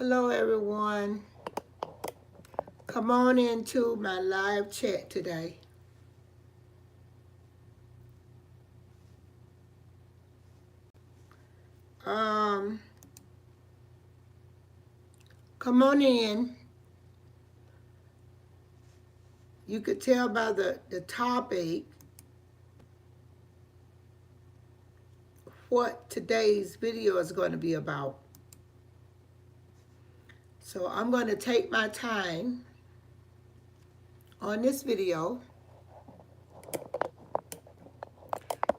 Hello everyone. Come on into my live chat today. Come on in. You could tell by the topic what today's video is going to be about. So I'm going to take my time on this video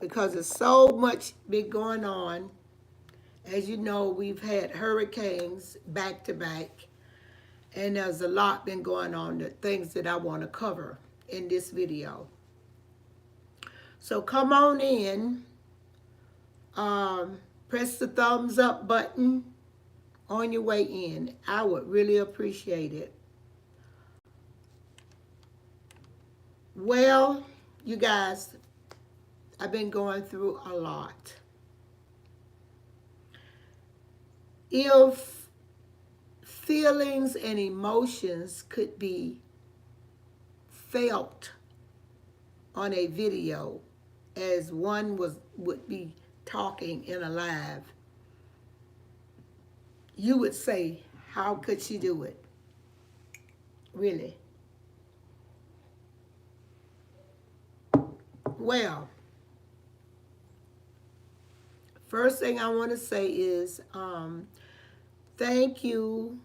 because there's so much been going on. As you know, we've had hurricanes back to back, and there's a lot been going on, the things that I want to cover in this video. So come on in, press the thumbs up button on your way in. I would really appreciate it. Well, you guys, I've been going through a lot. If feelings and emotions could be felt on a video as one would be talking in a live, you would say, how could she do it? Really? Well, first thing I want to say is thank you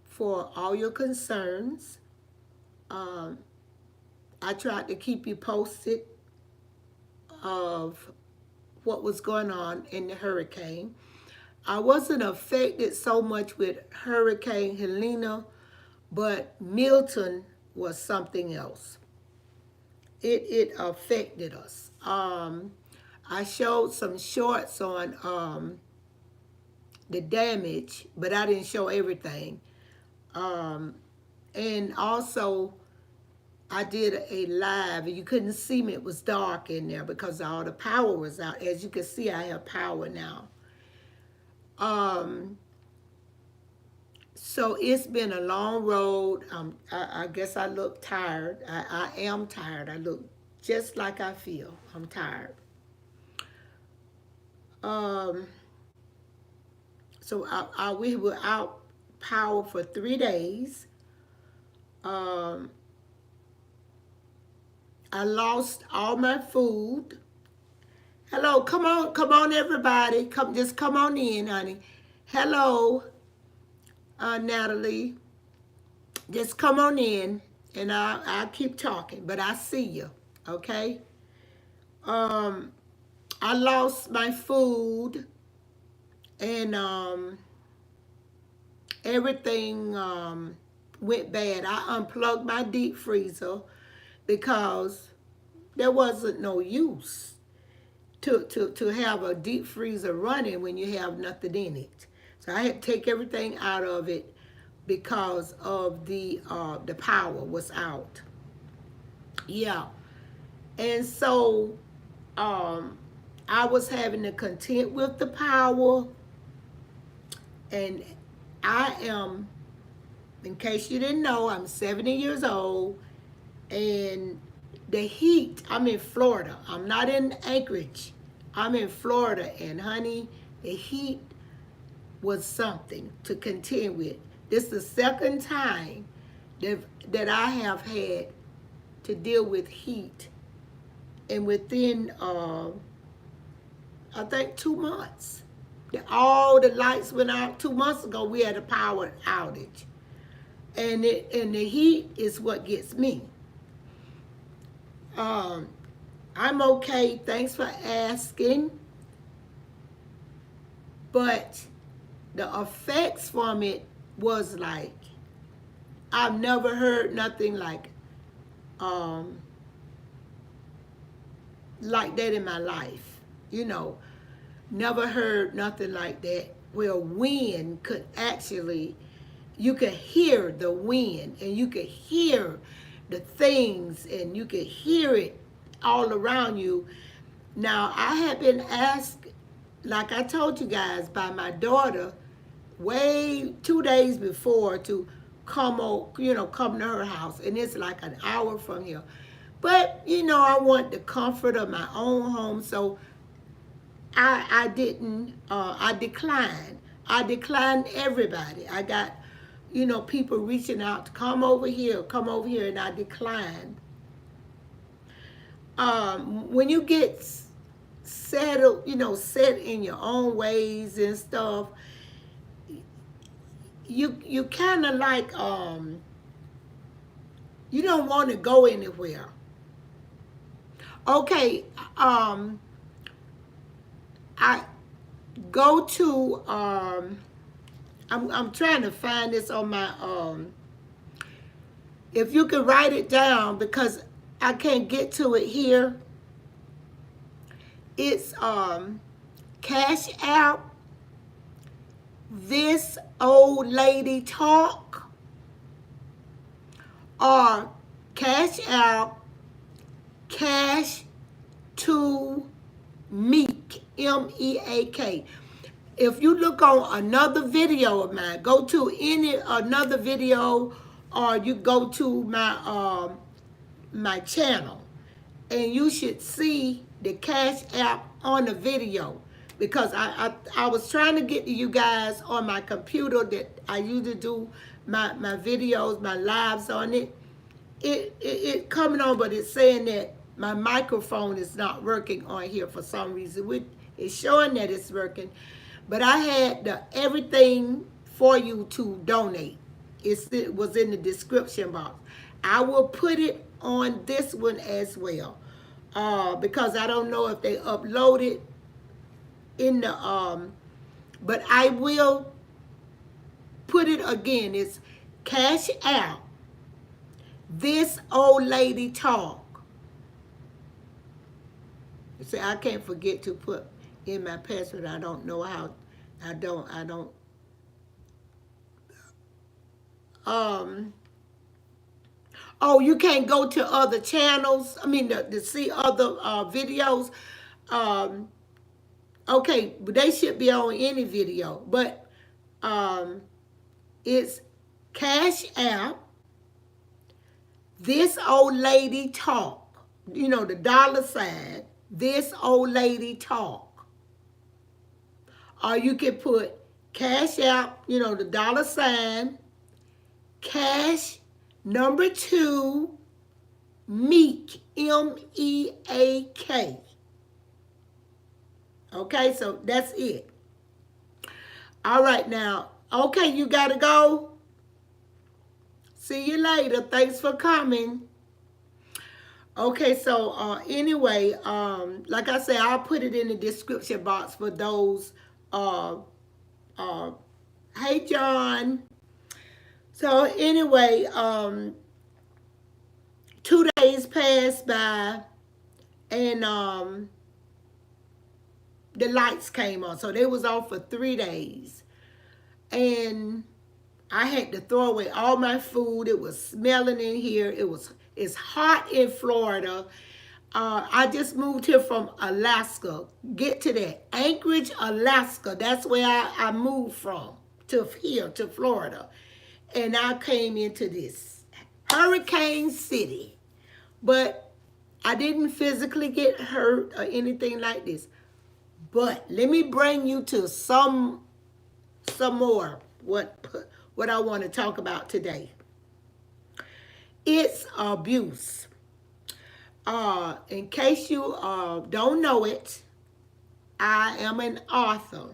for all your concerns. I tried to keep you posted of what was going on in the hurricane. I wasn't affected so much with Hurricane Helena, but Milton was something else. It affected us. I showed some shorts on the damage, but I didn't show everything. And also, I did a live, and you couldn't see me. It was dark in there because all the power was out. As you can see, I have power now. So it's been a long road. I guess I look tired. I am tired. I look just like I feel. I'm tired. So we were out power for 3 days. I lost all my food. Hello, come on, everybody. Just come on in, honey. Hello, Natalie. Just come on in, and I'll keep talking, but I see you, okay? I lost my food, and everything went bad. I unplugged my deep freezer because there wasn't no use to have a deep freezer running when you have nothing in it. So I had to take everything out of it because of the power was out. Yeah. And so I was having to contend with the power, and I am, in case you didn't know, I'm 70 years old, and the heat, I'm in Florida. I'm not in Anchorage. I'm in Florida, and honey, the heat was something to contend with. This is the second time that I have had to deal with heat, and within I think 2 months. All the lights went out 2 months ago. We had a power outage, and the heat is what gets me. I'm okay. Thanks for asking. But the effects from it was like, I've never heard nothing like that in my life. You know, never heard nothing like that where wind could actually, you could hear the wind, and you could hear the things, and you could hear it all around you. Now, I had been asked, like I told you guys, by my daughter, way 2 days before to come come to her house, and it's like an hour from here. But I want the comfort of my own home, so I didn't. I declined. I declined everybody. I got people reaching out to come over here, and I declined. When you get settled, set in your own ways and stuff, you kind of like you don't want to go anywhere. Okay, I go to I'm trying to find this on my if you could write it down because I can't get to it here. It's Cash App, This Old Lady Talk, or Cash App, Cash to Meek, MEAK. If you look on another video of mine, go to another video, or you go to my channel, and you should see the Cash App on the video, because I was trying to get to you guys on my computer that I usually do my videos, my lives on it. It coming on, but it's saying that my microphone is not working on here for some reason. It's showing that it's working, but I had everything for you to donate. It was in the description box. I will put it on this one as well, because I don't know if they upload it in the but I will put it again. It's Cash App, This Old Lady Talk. See, I can't forget to put in my password. I don't know how. I don't. Oh, you can't go to other channels. I mean, to see other videos. Okay, but they should be on any video. But it's Cash App, This Old Lady Talk. The $, This Old Lady Talk. Or you can put Cash App, the $, Cash number 2, Meek, MEAK. Okay, so that's it. All right, now, okay, you got to go. See you later. Thanks for coming. Okay, so anyway, like I said, I'll put it in the description box for those. Hey, John. So anyway, 2 days passed by, and the lights came on. So they was off for 3 days. And I had to throw away all my food. It was smelling in here. It's hot in Florida. I just moved here from Alaska. Get to that. Anchorage, Alaska. That's where I moved from, to here, to Florida. And I came into this Hurricane City. But I didn't physically get hurt or anything like this. But let me bring you to some more what I want to talk about today. It's abuse. In case you don't know it, I am an author.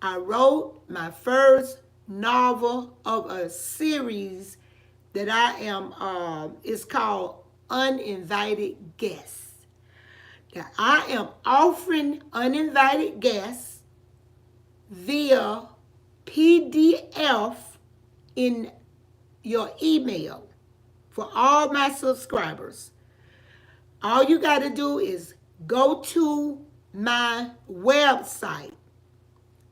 I wrote my first novel of a series that I am, it's called Uninvited Guests. Now, I am offering uninvited guests via PDF in your email for all my subscribers. All you got to do is go to my website,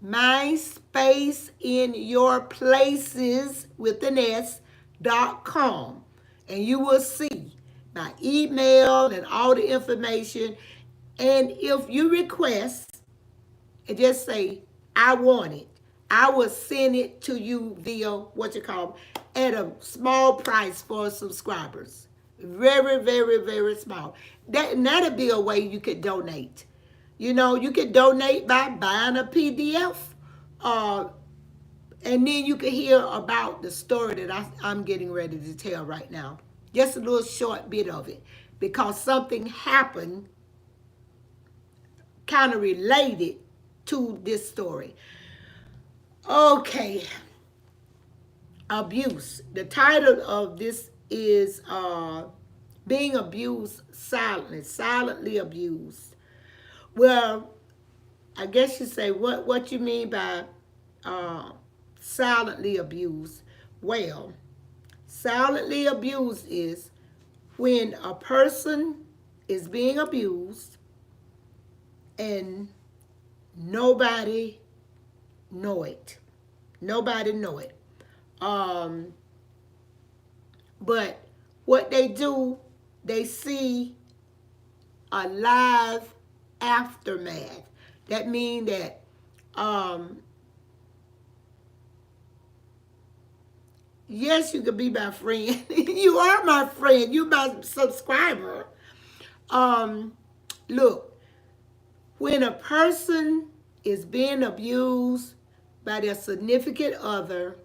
MySpaceInYourPlaces with an S.com, and you will see my email and all the information. And if you request and just say, I want it, I will send it to you via what you call at a small price for subscribers. Very, very, very small. That'll be a way you could donate. You know, you could donate by buying a PDF, uh, and then you can hear about the story that I'm getting ready to tell right now. Just a little short bit of it, because something happened kind of related to this story. Okay, abuse. The title of this is Being Abused Silently, Silently Abused. Well, I guess you say, what you mean by uh, silently abused? Well, silently abused is when a person is being abused and nobody know it. Nobody know it. Um, but what they do, they see a live aftermath. That means that um, yes, you could be my friend. You are my friend. You my subscriber. Um, Look, when a person is being abused by their significant other,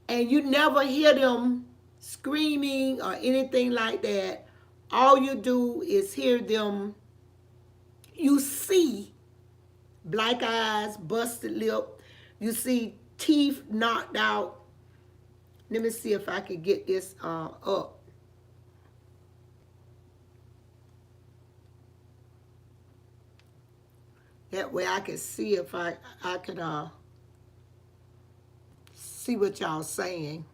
and you never hear them screaming or anything like that, all you do is hear them. You see black eyes, busted lip. You see teeth knocked out. Let me see if I can get this up. That way I can see if I could see what y'all saying.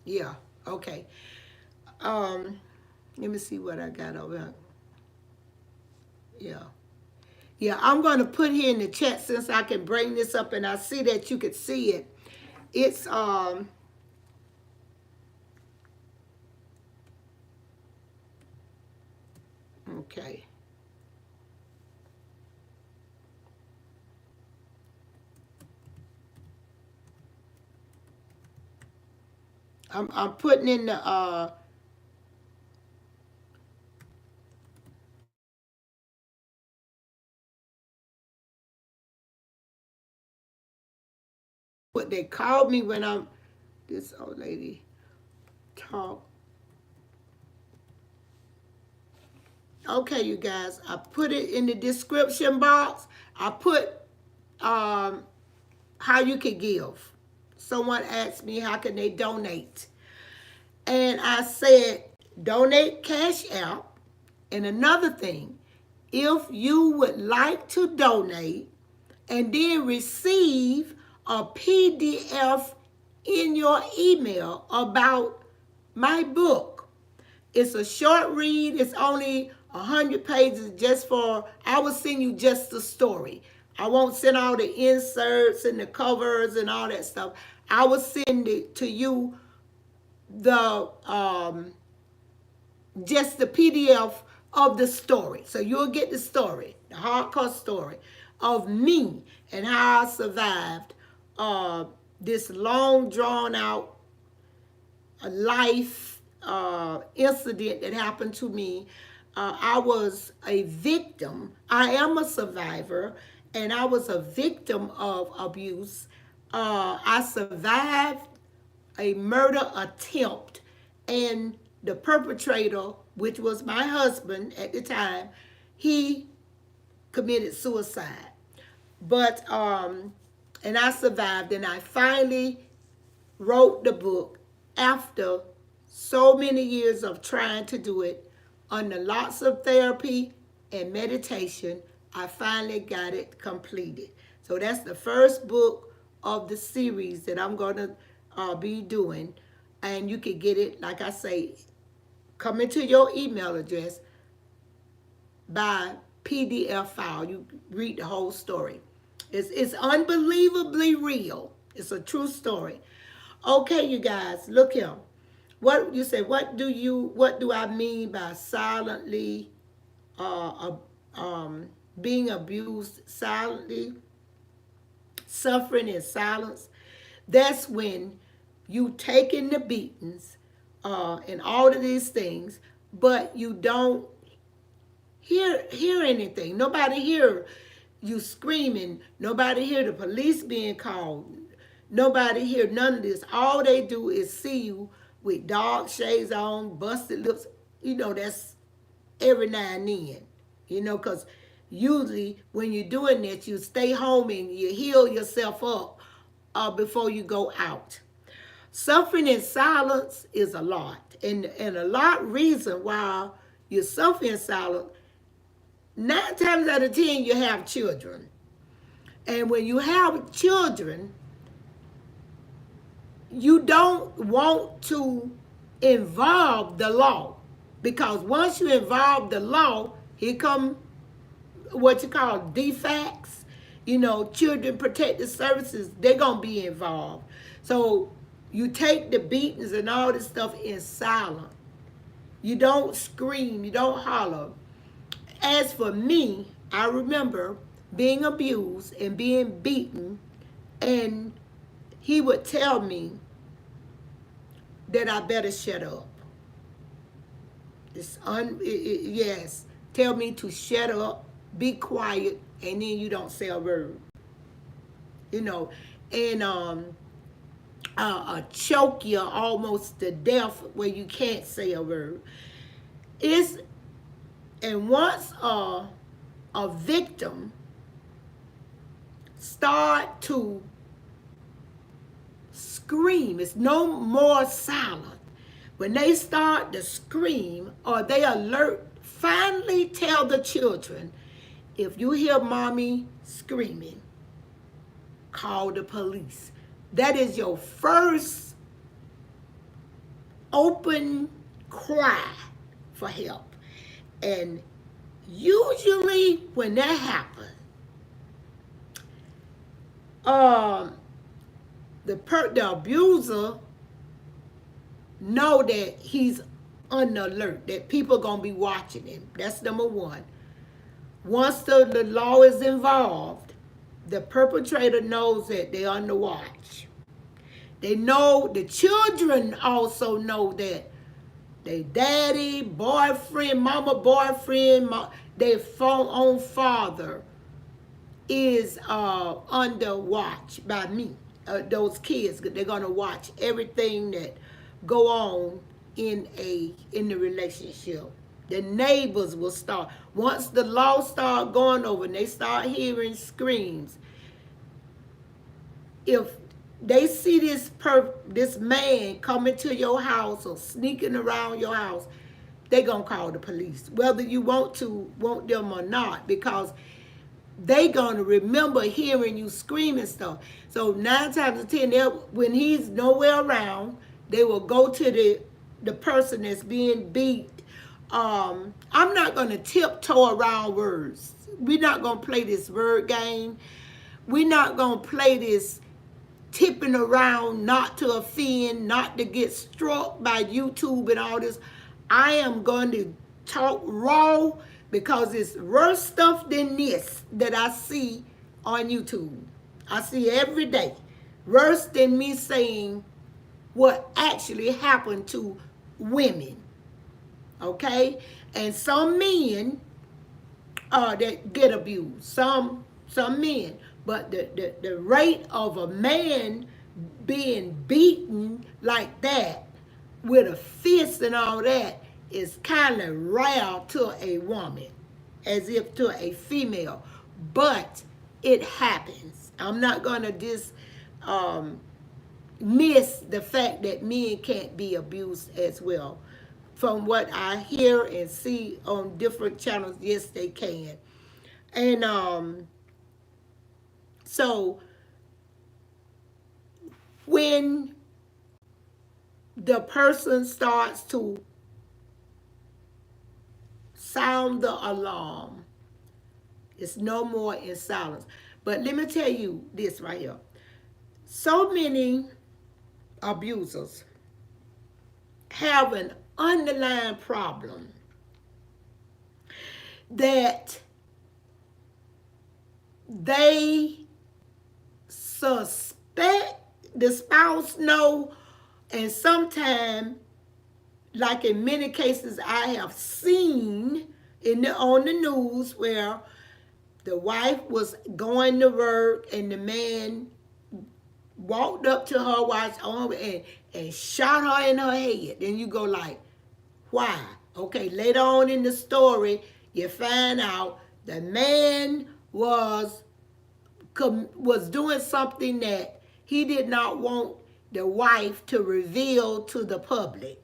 Yeah, okay. Um, Let me see what I got over here. Yeah. Yeah, I'm going to put here in the chat since I can bring this up and I see that you could see it. It's okay. I'm putting in the what they called me when I'm this old lady talk. Okay, you guys, I put it in the description box. I put um how you can give. Someone asked me how can they donate. And I said donate cash out. And another thing, if you would like to donate and then receive a PDF in your email about my book. It's a short read. It's only 100 pages just for, I will send you just the story. I won't send all the inserts and the covers and all that stuff. I will send it to you, the just the PDF of the story. So you'll get the story, the hardcore story of me and how I survived this long drawn out life incident that happened to me. I was a victim. I am a survivor, and I was a victim of abuse. I survived a murder attempt, and the perpetrator, which was my husband at the time, he committed suicide. But and I survived, and I finally wrote the book after so many years of trying to do it under lots of therapy and meditation. I finally got it completed. So that's the first book of the series that I'm going to be doing. And you can get it, like I say, come into your email address by PDF file. You read the whole story. It's unbelievably real. It's a true story. Okay, you guys, look here. What you say? What do I mean by silently uh, being abused silently, suffering in silence, that's when you taking the beatings and all of these things, but you don't hear anything. Nobody hear you screaming. Nobody hear the police being called. Nobody hear none of this. All they do is see you with dark shades on, busted lips. That's every now and then. Because usually when you're doing this, you stay home and you heal yourself up before you go out. Suffering in silence is a lot. And a lot reason why you suffer in silence, 9 times out of 10 you have children. And when you have children, you don't want to involve the law. Because once you involve the law, here come what you call defects. Children protective services, they're going to be involved. So you take the beatings and all this stuff in silence. You don't scream, you don't holler. As for me, I remember being abused and being beaten, and he would tell me that I better shut up. Yes, tell me to shut up, be quiet, and then you don't say a word. And choke you almost to death where you can't say a word. And once a victim start to scream, it's no more silent. When they start to scream or they alert, finally tell the children, if you hear mommy screaming, call the police. That is your first open cry for help. And usually when that happens, the abuser know that he's on alert, that people gonna be watching him. That's number one. Once the law is involved, the perpetrator knows that they're on the watch. They know, the children also know that their daddy, boyfriend, mama, boyfriend, their own father is under watch by me. Those kids, they're gonna watch everything that go on in the relationship. The neighbors will start, once the law start going over and they start hearing screams, if they see this man coming to your house or sneaking around your house, they're gonna call the police, whether you want them or not, because they gonna remember hearing you screaming stuff. So 9 times out of 10, when he's nowhere around, they will go to the person that's being beat. I'm not gonna tiptoe around words. We're not gonna play this word game. We're not gonna play this tipping around, not to offend, not to get struck by YouTube and all this. I am going to talk raw, because it's worse stuff than this that I see on YouTube. I see every day. Worse than me saying what actually happened to women. Okay? And some men that get abused. Some men. But the rate of a man being beaten like that with a fist and all that is kind of rare to a woman, as if to a female. But it happens. I'm not going to miss the fact that men can't be abused as well. From what I hear and see on different channels, yes, they can. And so when the person starts to sound the alarm, it's no more in silence. But let me tell you this right here. So many abusers have an underlying problem. that they suspect the spouse know, and sometimes, like in many cases I have seen on the news, where the wife was going to work and the man walked up to her while on and shot her in her head. Then you go like, why? Okay, later on in the story, you find out the man was doing something that he did not want the wife to reveal to the public.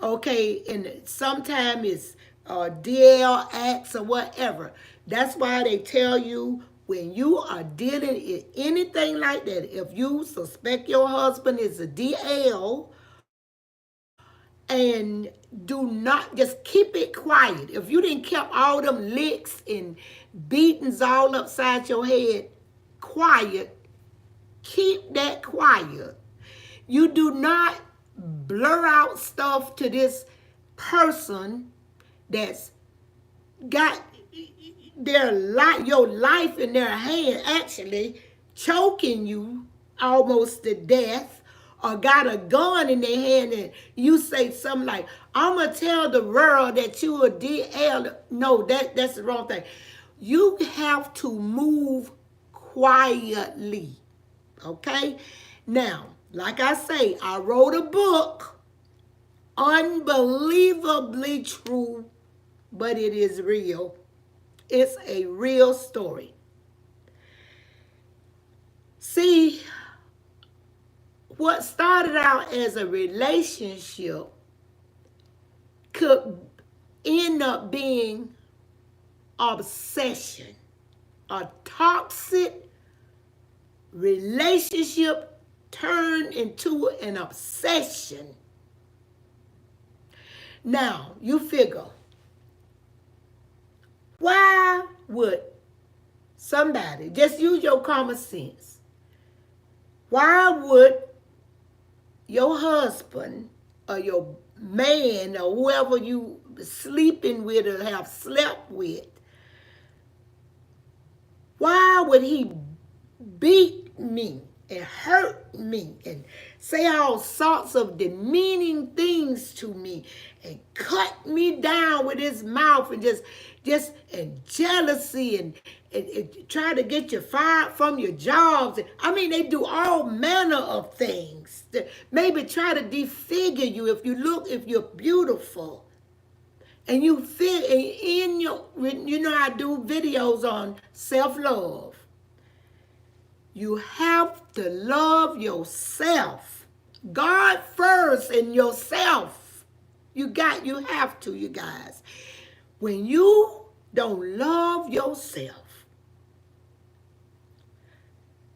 Okay, and sometimes it's DL acts or whatever. That's why they tell you, when you are dealing in anything like that, if you suspect your husband is a DL, and do not, just keep it quiet. If you didn't keep all them licks and beatings all upside your head quiet, keep that quiet. You do not blur out stuff to this person that's got your life in their hand, actually choking you almost to death, or got a gun in their hand, and you say something like, I'm going to tell the world that you a DL. No, that's the wrong thing. You have to move quietly. Okay? Now, like I say, I wrote a book, Unbelievably True, but it is real. It's a real story. See, what started out as a relationship could end up being obsession. A toxic relationship turned into an obsession. Now, you figure, why would somebody, just use your common sense, why would your husband or your man or whoever you sleeping with or have slept with, why would he beat me and hurt me and say all sorts of demeaning things to me and cut me down with his mouth and just and jealousy and try to get you fired from your jobs? I mean, they do all manner of things. Maybe try to defigure you if you're beautiful. And you feel in your, I do videos on self-love. You have to love yourself. God first and yourself. You have to, you guys. When you don't love yourself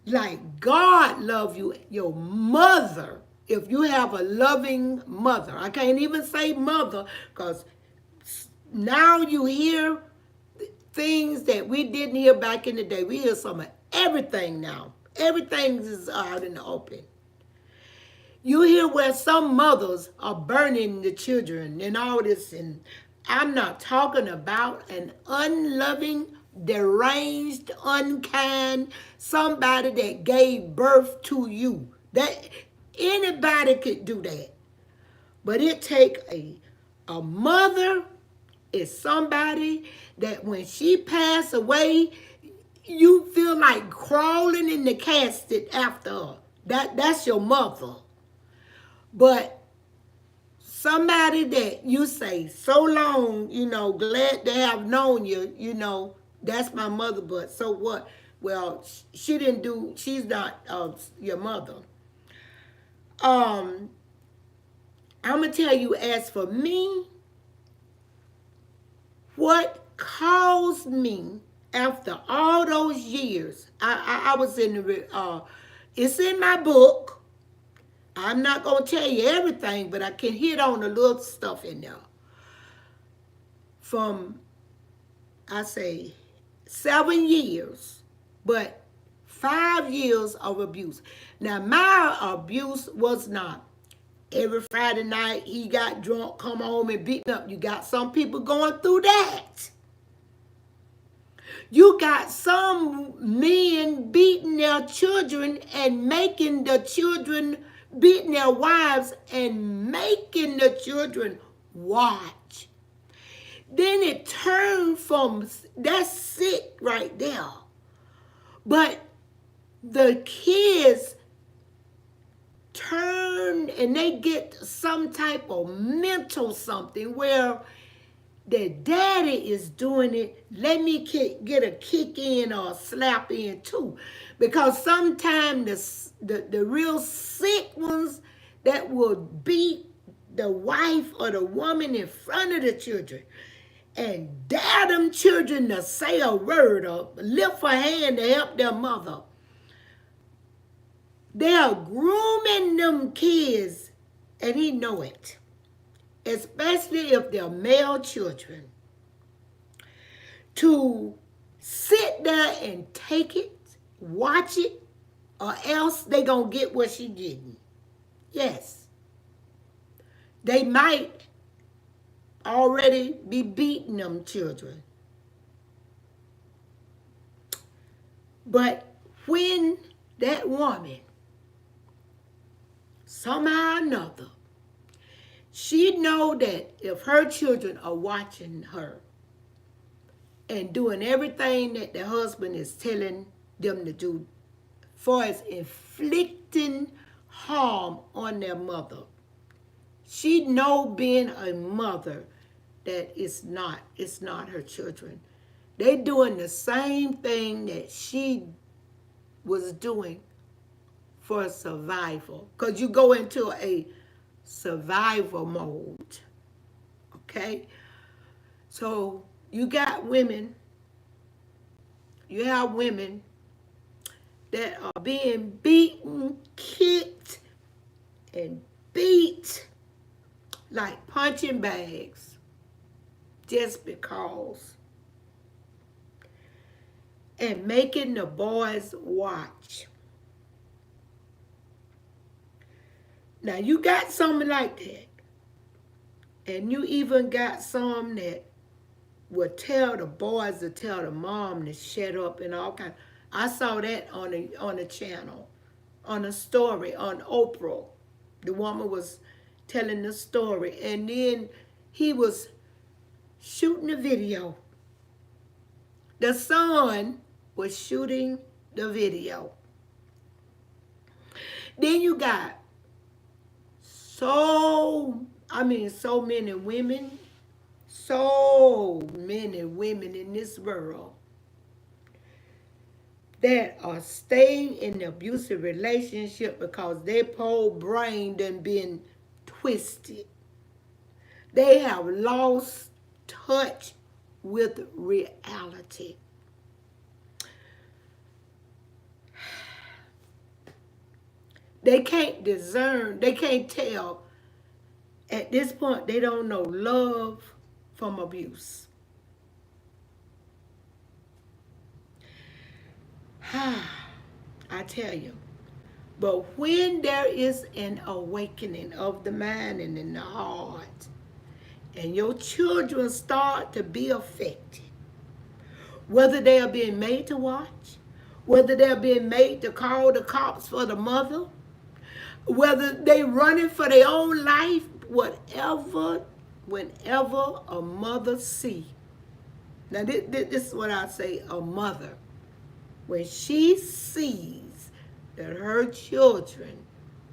like God love you, your mother, if you have a loving mother. I can't even say mother, because now you hear things that we didn't hear back in the day. We hear some of everything now. Everything is out in the open. You hear where some mothers are burning the children and all this, and I'm not talking about an unloving, deranged, unkind, somebody that gave birth to you. That anybody could do that. But it take a mother is somebody that when she passed away, you feel like crawling in the casket after her. That's your mother. But somebody that you say, so long, glad to have known you, that's my mother, but so what? Well, she's not your mother. I'm going to tell you, as for me, what caused me after all those years, I was in the, it's in my book. I'm not going to tell you everything, but I can hit on a little stuff in there. From, I say, 7 years, but 5 years of abuse. Now, my abuse was not Every Friday night, he got drunk, come home and beat me up. You got some people going through that. You got some men beating their children and making the children, beating their wives and making the children watch. Then it turned from, that's sick right there. But the kids turn and they get some type of mental something where the daddy is doing it, let me get a kick in or a slap in too. Because sometimes the real sick ones that will beat the wife or the woman in front of the children and dare them children to say a word or lift a hand to help their mother. They are grooming them kids and he know it. Especially if they're male children, to sit there and take it, watch it, or else they gonna get what she getting. Yes. They might already be beating them children. But when that woman, somehow or another, she know that if her children are watching her and doing everything that the husband is telling them to do, far as inflicting harm on their mother, she know being a mother that it's not her children. They doing the same thing that she was doing for survival. Because you go into a survival mode. Okay? So you got women, you have women that are being beaten, kicked, and beat like punching bags just because. And making the boys watch. Now you got something like that. And you even got some that will tell the boys to tell the mom to shut up and all kinds. I saw that on a channel, on a story on Oprah. The woman was telling the story, and then he was shooting the video. The son was shooting the video. Then you got so many women, in this world that are staying in the abusive relationship because their whole brain done been twisted. They have lost touch with reality. They can't discern, they can't tell. At this point, they don't know love from abuse. I tell you. But when there is an awakening of the mind and in the heart, and your children start to be affected, whether they are being made to watch, whether they're being made to call the cops for the mother, whether they running for their own life, whatever, whenever a mother see. Now this is what I say, a mother. When she sees that her children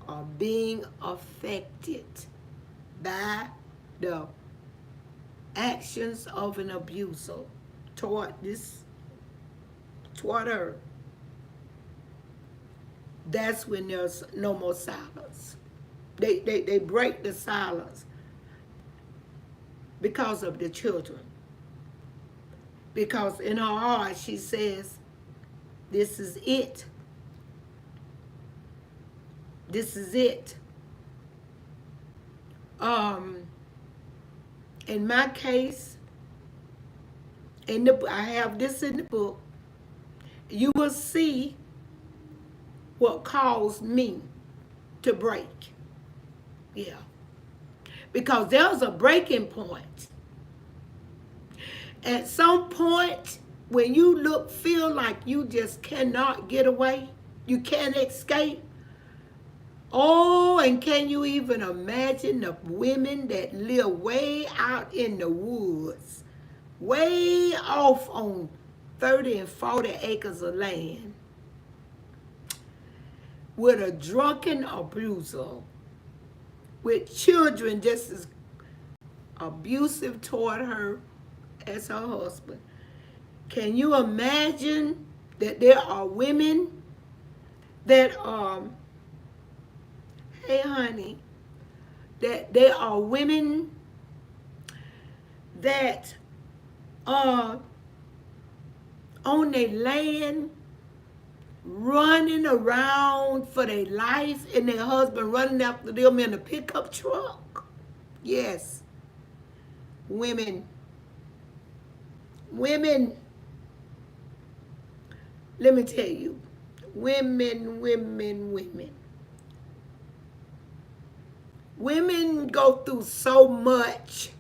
are being affected by the actions of an abuser toward her, that's when there's no more silence. They break the silence because of the children. Because in her heart she says, this is it. This is it. In my case, I have this in the book. You will see what caused me to break. Yeah. Because there's a breaking point. At some point, when you feel like you just cannot get away, you can't escape. Oh, and can you even imagine the women that live way out in the woods, way off on 30 and 40 acres of land, with a drunken abuser, with children just as abusive toward her as her husband? Can you imagine that there are women that hey honey, that there are women that are on their land running around for their life and their husband running after them in a pickup truck? Yes, women. Women, let me tell you, women, women, women. Women go through so much.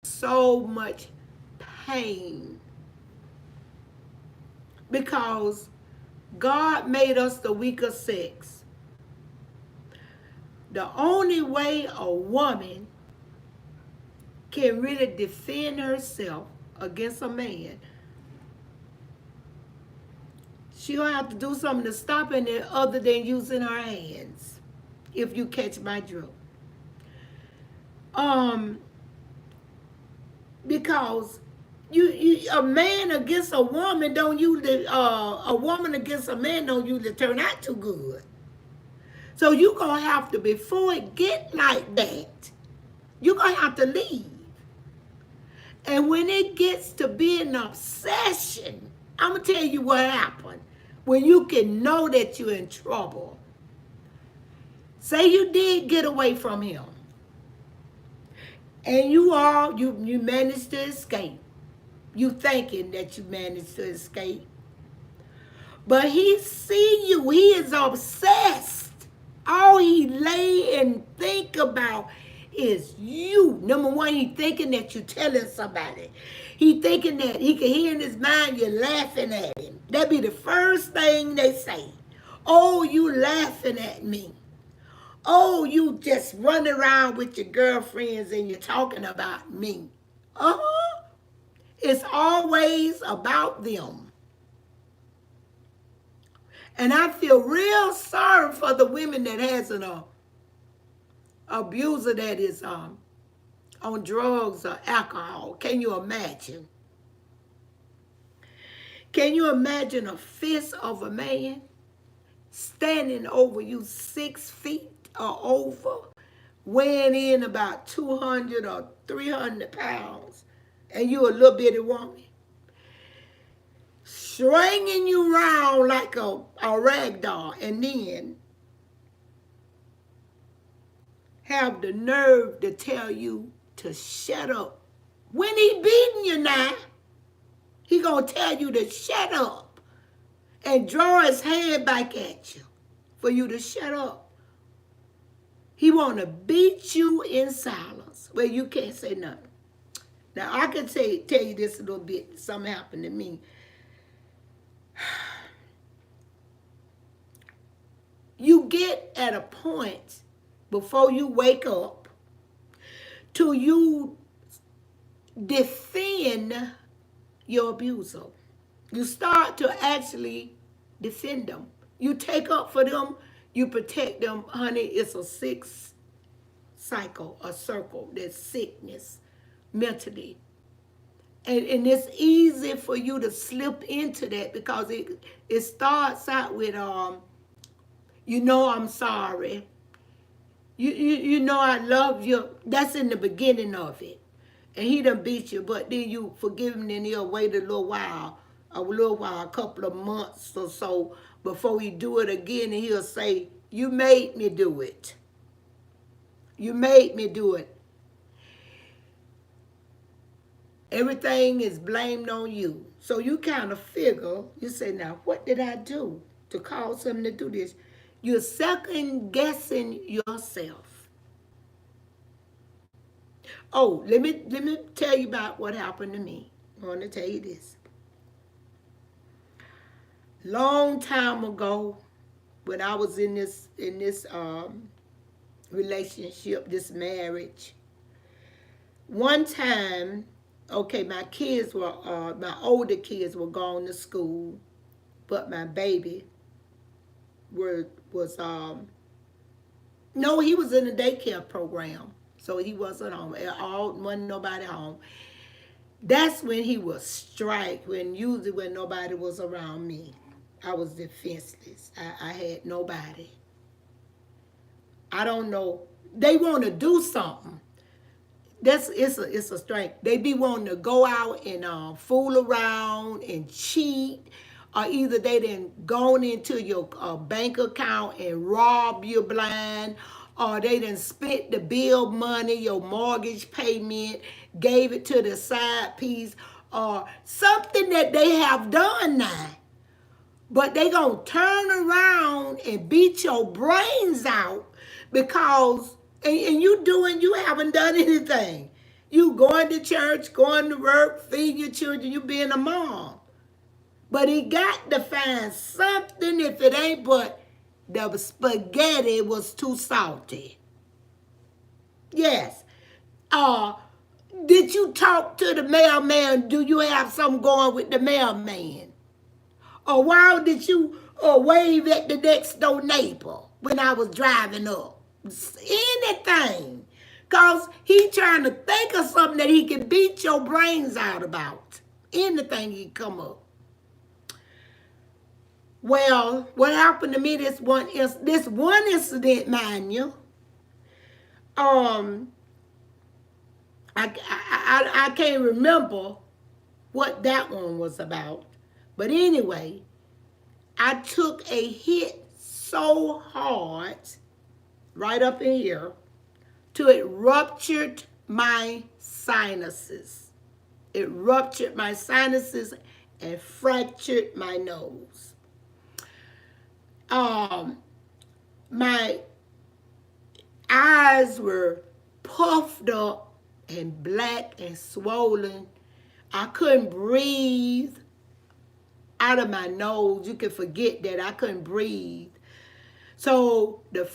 So much pain because God made us the weaker sex. The only way a woman can really defend herself against a man, she gonna have to do something to stop it other than using her hands. If you catch my drift. Because a man against a woman don't usually a woman against a man don't usually turn out too good. So you gonna have to, before it get like that, you're gonna have to leave. And when it gets to be an obsession, I'm gonna tell you what happened. When you can know that you're in trouble. Say you did get away from him. And you managed to escape. You thinking that you managed to escape. But he see you. He is obsessed. All he lay and think about is you. Number one, he thinking that you're telling somebody. He thinking that he can hear in his mind you're laughing at him. That'd be the first thing they say. Oh, you laughing at me. Oh, you just run around with your girlfriends and you're talking about me. Uh-huh. It's always about them. And I feel real sorry for the women that has an abuser that is on drugs or alcohol. Can you imagine? Can you imagine a fist of a man standing over you 6 feet or over, weighing in about 200 or 300 pounds, and you a little bitty woman? Stringing you around like a rag doll, and then have the nerve to tell you to shut up. When he beating you now, he gonna tell you to shut up and draw his hand back at you for you to shut up. He wanna beat you in silence where you can't say nothing. Now I can tell you this a little bit. Something happened to me. You get at a point before you wake up till you defend your abuser. You start to actually defend them. You take up for them. You protect them. Honey, it's a sick cycle, a circle. There's sickness mentally. And it's easy for you to slip into that because it starts out with, I'm sorry. You know I love you. That's in the beginning of it. And he done beat you, but then you forgive him and he'll wait a little while, a couple of months or so before he do it again, and he'll say, you made me do it. You made me do it. Everything is blamed on you. So you kind of figure, you say, now, what did I do to cause him to do this? You're second guessing yourself. Oh, let me tell you about what happened to me. I want to tell you this. Long time ago, when I was in this relationship, this marriage, one time, okay, my older kids were going to school, but my baby was no, he was in a daycare program, so he wasn't home. Wasn't nobody home. That's when he was strike. Usually when nobody was around me, I was defenseless. I had nobody. I don't know. They want to do something. It's a strength. They be wanting to go out and fool around and cheat, or either they done gone into your bank account and rob you blind, or they done spent the bill money, your mortgage payment, gave it to the side piece, or something that they have done now. But they gonna turn around and beat your brains out because and you haven't done anything. You going to church, going to work, feeding your children, you being a mom. But he got to find something if it ain't but the spaghetti was too salty. Yes. Uh did you talk to the mailman? Do you have something going with the mailman? Or why did you wave at the next door neighbor when I was driving up? Anything. Because he trying to think of something that he can beat your brains out about. Anything he come up. Well, what happened to me this one incident, mind you, I can't remember what that one was about. But anyway, I took a hit so hard, right up in here, till it ruptured my sinuses. It ruptured my sinuses and fractured my nose. My eyes were puffed up and black and swollen. I couldn't breathe out of my nose. You can forget that I couldn't breathe. So then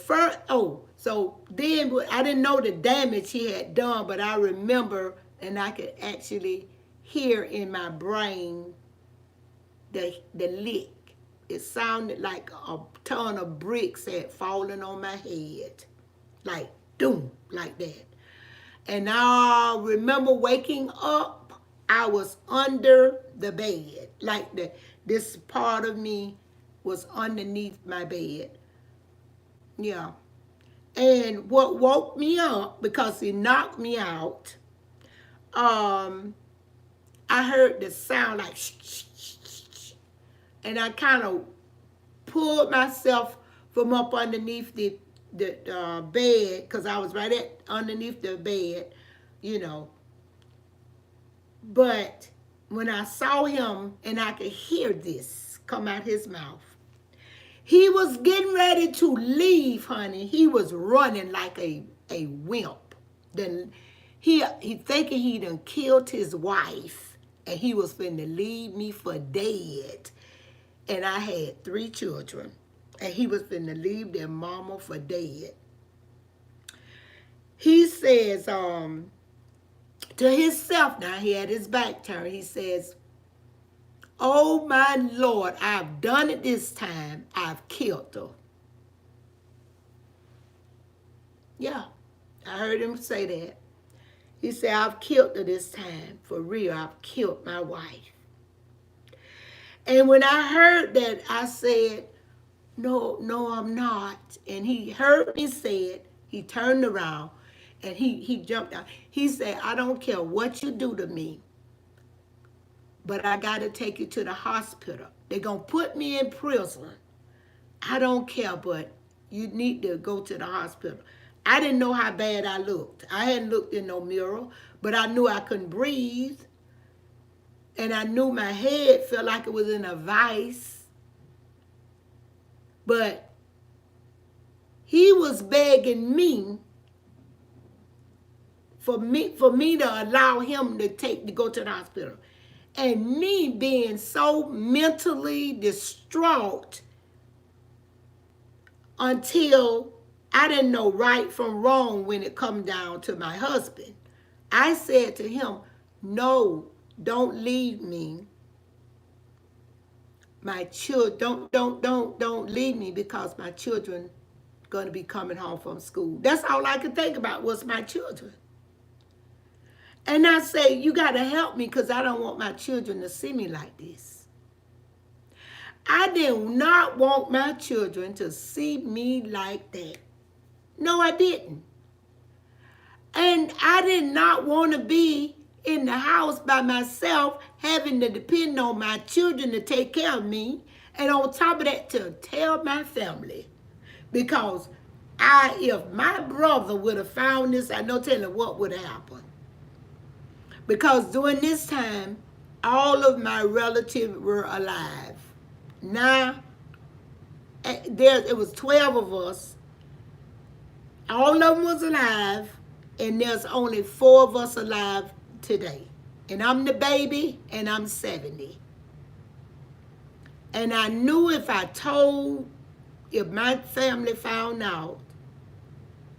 I didn't know the damage he had done, but I remember and I could actually hear in my brain the lick. It sounded like a ton of bricks had fallen on my head. Like, doom, like that. And I remember waking up, I was under the bed. Like this part of me was underneath my bed. Yeah. And what woke me up, because he knocked me out, I heard the sound like shh, shh, shh, shh. And I kind of pulled myself from up underneath the bed, because I was right underneath the bed, you know. But when I saw him and I could hear this come out his mouth, he was getting ready to leave, honey. He was running like a wimp. Then he thinking he done killed his wife and he was finna leave me for dead. And I had 3 children. And he was finna leave their mama for dead. He says, to himself now, he had his back turned. He says, "Oh my Lord, I've done it this time. I've killed her." Yeah, I heard him say that. He said, "I've killed her this time. For real, I've killed my wife." And when I heard that, I said, "No, I'm not." And he heard me say it. He turned around and he jumped out. He said, "I don't care what you do to me, but I got to take you to the hospital. They're going to put me in prison. I don't care, but you need to go to the hospital." I didn't know how bad I looked. I hadn't looked in no mirror, but I knew I couldn't breathe. And I knew my head felt like it was in a vice. But he was begging me for me to allow him to go to the hospital. And me being so mentally distraught until I didn't know right from wrong when it come down to my husband. I said to him, no, don't leave me. My children, don't leave me, because my children going to be coming home from school. That's all I could think about was my children. And I say, you got to help me, because I don't want my children to see me like this. I did not want my children to see me like that. No, I didn't. And I did not want to be in the house by myself, having to depend on my children to take care of me. And on top of that, to tell my family. Because if my brother would have found this, I know telling what would have happened. Because during this time, all of my relatives were alive. Now, it was 12 of us. All of them was alive, and there's only 4 of us alive today. And I'm the baby, and I'm 70. And I knew if my family found out,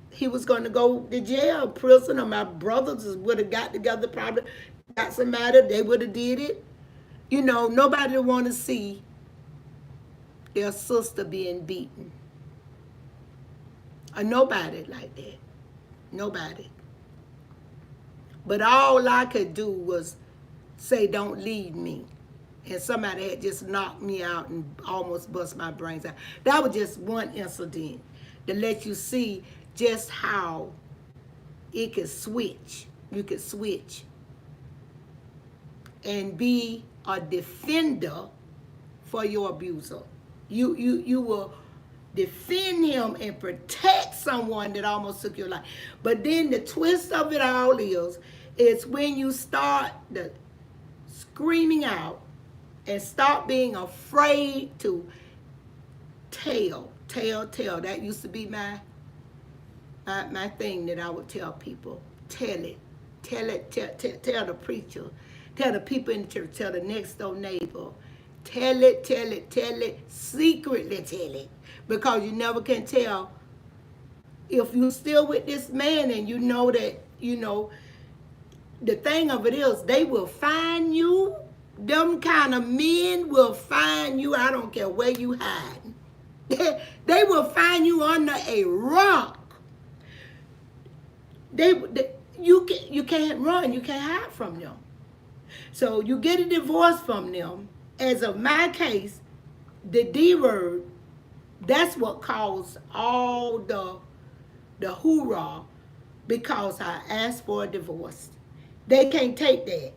he was going to go to jail, prison, or my brothers would have got together, probably got somebody, they would have did it. You know, nobody would want to see their sister being beaten. Or nobody like that. Nobody. But all I could do was say, don't leave me. And somebody had just knocked me out and almost bust my brains out. That was just one incident to let you see just how it could switch. You could switch and be a defender for your abuser. You will defend him and protect someone that almost took your life. But then the twist of it all is when you start screaming out and stop being afraid to tell. That used to be my thing that I would tell people. Tell the preacher, tell the people in the church, tell the next door neighbor. Tell it, secretly tell it. Because you never can tell if you're still with this man, and you know that, the thing of it is, they will find you. Them kind of men will find you. I don't care where you hide. They will find you under a rock. You can't run. You can't hide from them. So you get a divorce from them. As of my case, the D word, that's what caused all the hoorah, because I asked for a divorce. They can't take that.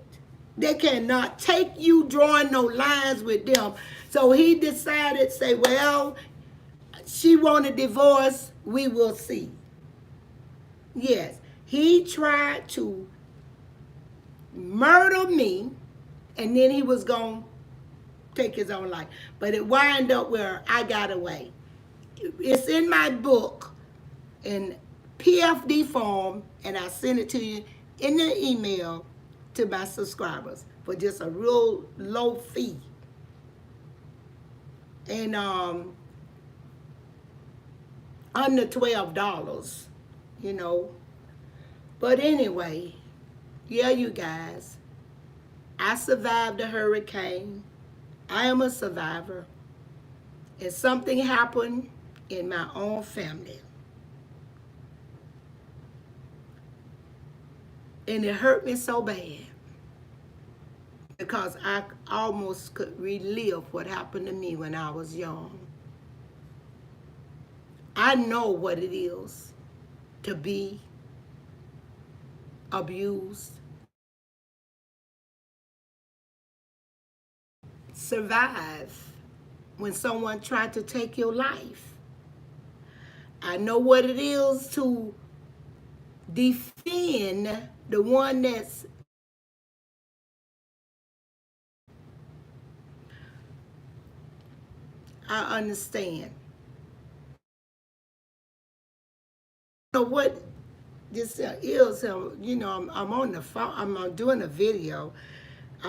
They cannot take you drawing no lines with them. So he decided, say, well, she want a divorce, we will see. Yes, he tried to murder me, and then he was going to take his own life. But it wound up where I got away. It's in my book in PFD form, and I send it to you in the email to my subscribers for just a real low fee. And under $12, But anyway, yeah, you guys, I survived a hurricane. I am a survivor. And something happened in my own family. And it hurt me so bad, because I almost could relive what happened to me when I was young. I know what it is to be abused, survive when someone tried to take your life. I know what it is to defend the one that's I understand. So what this is, I'm on the phone. I'm doing a video.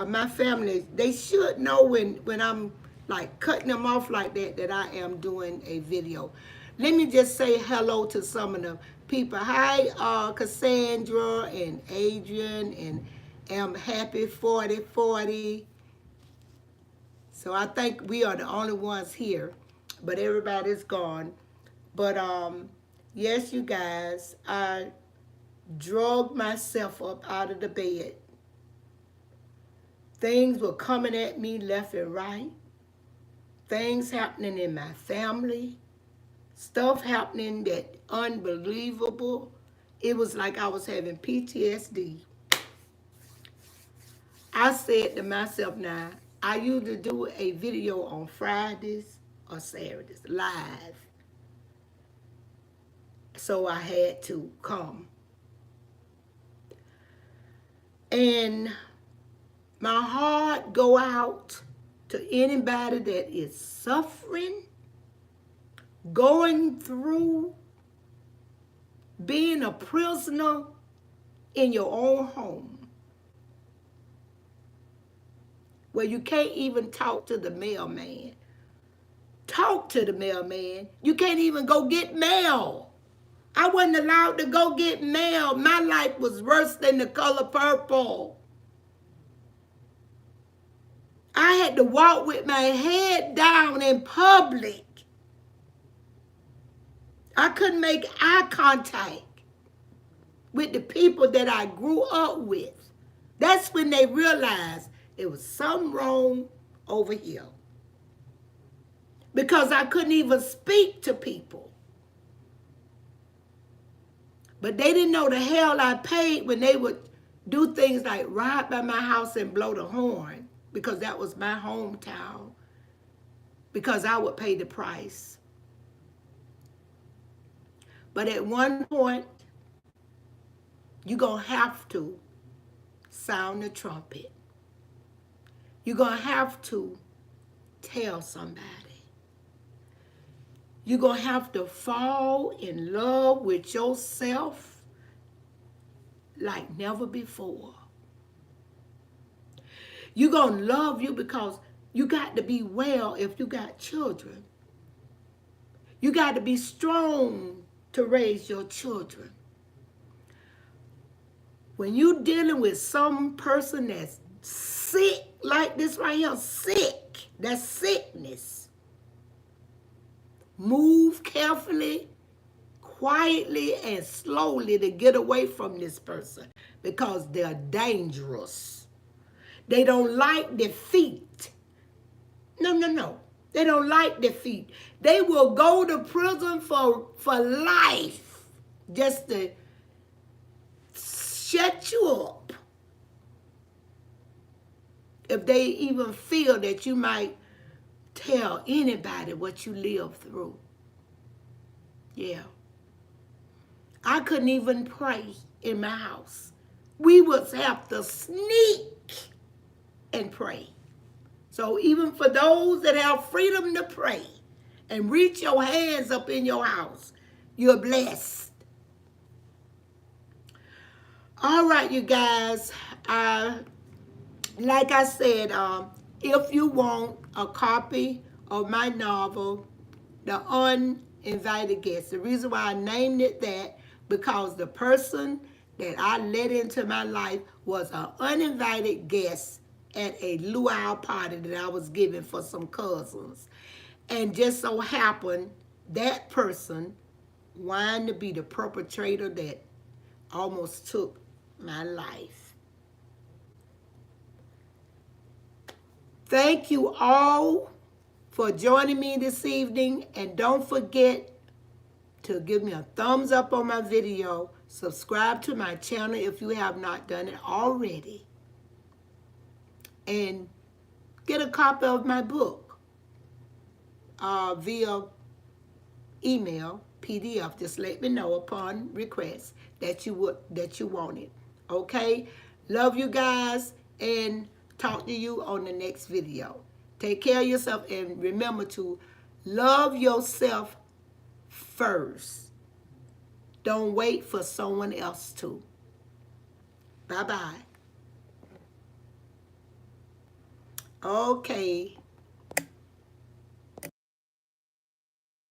My family, they should know when I'm like cutting them off like that, that I am doing a video. Let me just say hello to some of the people. Hi, Cassandra and Adrian and happy 4040. So I think we are the only ones here, but everybody's gone. But yes, you guys, I drug myself up out of the bed. Things were coming at me left and right. Things happening in my family. Stuff happening that unbelievable. It was like I was having PTSD. I said to myself, now, I usually do a video on Fridays or Saturdays, live. So I had to come. And my heart go out to anybody that is suffering, going through, being a prisoner in your own home, where you can't even talk to the mailman. Talk to the mailman. You can't even go get mail. I wasn't allowed to go get mail. My life was worse than the color purple. I had to walk with my head down in public. I couldn't make eye contact with the people that I grew up with. That's when they realized there was something wrong over here. Because I couldn't even speak to people. But they didn't know the hell I paid when they would do things like ride by my house and blow the horn, because that was my hometown, because I would pay the price. But at one point, you're going to have to sound the trumpet. You're going to have to tell somebody. You're going to have to fall in love with yourself like never before. You're going to love you because you got to be well if you got children. You got to be strong to raise your children. When you're dealing with some person that's sick, like this right here, sick, that's sickness. Move carefully, quietly, and slowly to get away from this person, because they're dangerous. They don't like defeat. No. They don't like defeat. They will go to prison for life just to shut you up. If they even feel that you might tell anybody what you live through. Yeah. I couldn't even pray in my house. We would have to sneak and pray. So even for those that have freedom to pray and reach your hands up in your house, you're blessed. All right, you guys. Like I said, if you want a copy of my novel, The Uninvited Guest, the reason why I named it that, because the person that I let into my life was an uninvited guest at a luau party that I was giving for some cousins. And just so happened, that person wanted to be the perpetrator that almost took my life. Thank you all for joining me this evening. And don't forget to give me a thumbs up on my video. Subscribe to my channel if you have not done it already. And get a copy of my book via email, PDF. Just let me know upon request that you want it. Okay? Love you guys, and talk to you on the next video. Take care of yourself, and remember to Love yourself first. Don't wait for someone else to. Bye-bye. Okay.